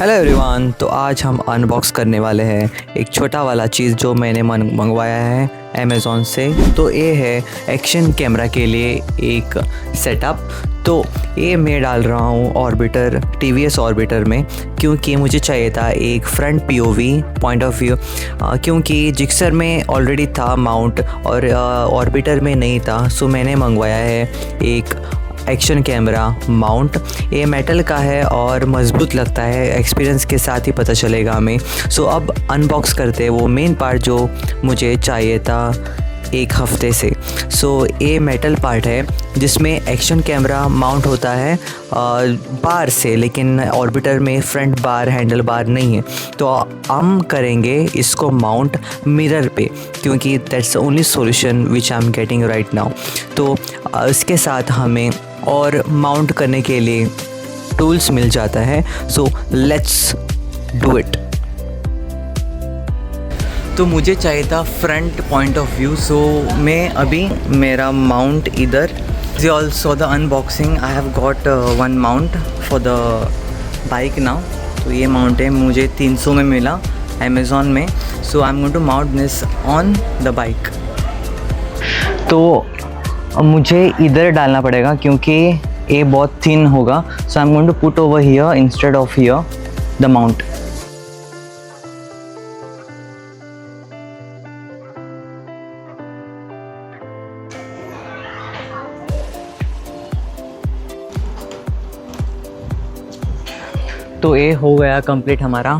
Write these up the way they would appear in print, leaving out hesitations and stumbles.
Hello everyone, तो आज हम अनबॉक्स करने वाले हैं एक छोटा वाला चीज़ जो मैंने मंगवाया है अमेज़ॉन से। तो ये है एक्शन कैमरा के लिए एक सेटअप। तो ये मैं डाल रहा हूँ ऑर्बिटर, टीवीएस ऑर्बिटर में, क्योंकि मुझे चाहिए था एक front POV point of view, क्योंकि जिक्सर में ऑलरेडी था माउंट और ऑर्बिटर में नहीं था। सो मैंने मंगवाया है एक एक्शन कैमरा माउंट। ये मेटल का है और मज़बूत लगता है, एक्सपीरियंस के साथ ही पता चलेगा हमें। सो अब अनबॉक्स करते हैं वो मेन पार्ट जो मुझे चाहिए था एक हफ्ते से। सो ये मेटल पार्ट है जिसमें एक्शन कैमरा माउंट होता है बार से, लेकिन ऑर्बिटर में फ्रंट बार, हैंडल बार नहीं है। तो हम करेंगे इसको माउंट मिरर पे, क्योंकि that's only solution which I am getting right now. तो इसके साथ हमें और माउंट करने के लिए टूल्स मिल जाता है। So let's do it. तो मुझे चाहिए था फ्रंट पॉइंट ऑफ व्यू। सो मैं अभी मेरा माउंट इधर, you all saw the unboxing, I have got one mount for the bike now. तो ये माउंट है, मुझे 300 में मिला अमेज़ॉन में। So I am going to mount this on the bike. तो मुझे इधर डालना पड़ेगा क्योंकि ये बहुत थिन होगा। So I am going to put over here instead of here the mount. तो ये हो गया कंप्लीट हमारा।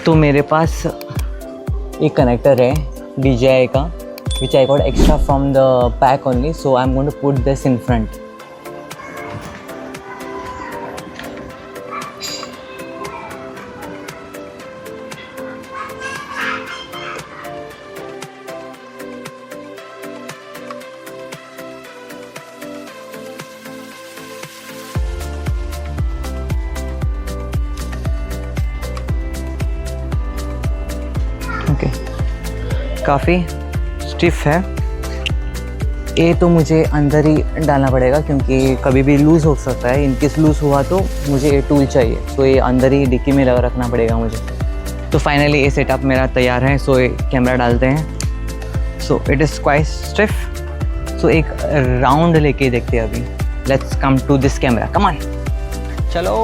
तो मेरे पास एक कनेक्टर है DJI का, which I got extra from the pack only. So I'm going to put this in front. Okay. काफ़ी स्टिफ है ये, तो मुझे अंदर ही डालना पड़ेगा क्योंकि कभी भी लूज़ हो सकता है। इनकेस लूज़ हुआ तो मुझे ये टूल चाहिए। सो ये अंदर ही डिक्की में लगा रखना पड़ेगा मुझे। तो फाइनली ये सेटअप मेरा तैयार है। सो ये कैमरा डालते हैं। So it is quite stiff. So एक राउंड लेके देखते हैं अभी। Let's come to this camera, come on, चलो।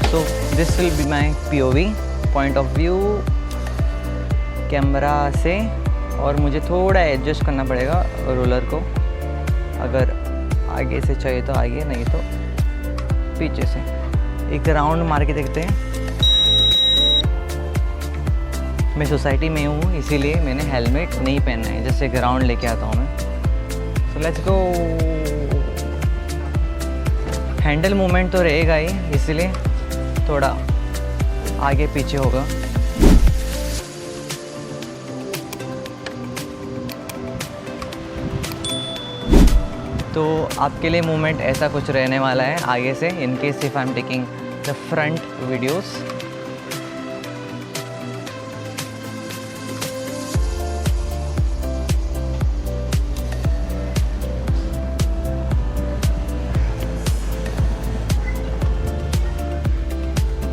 So this will be my POV point of view camera से, और मुझे थोड़ा एडजस्ट करना पड़ेगा रोलर को। अगर आगे से चाहिए तो आगे, नहीं तो पीछे से। एक राउंड मार के देखते हैं। मैं सोसाइटी में हूँ इसीलिए मैंने हेलमेट नहीं पहनना है, जैसे ग्राउंड लेके आता हूँ मैं। So let's go. Handle movement तो रहेगा ही, इसीलिए थोड़ा आगे पीछे होगा। तो आपके लिए मूवमेंट ऐसा कुछ रहने वाला है आगे से, in case if I am taking the front videos.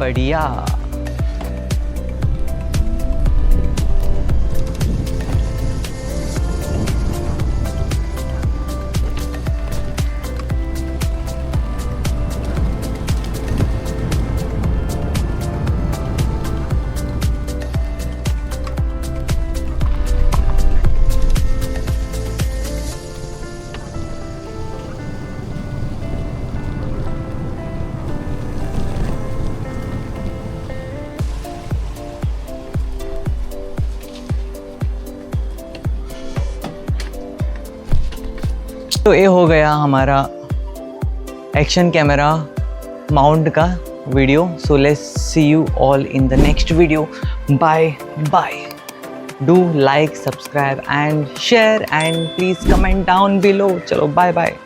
बढ़िया। तो ये हो गया हमारा एक्शन कैमरा माउंट का video. So let's see you all in the next video. Bye bye. Do like, subscribe and share and please comment down below. चलो bye bye.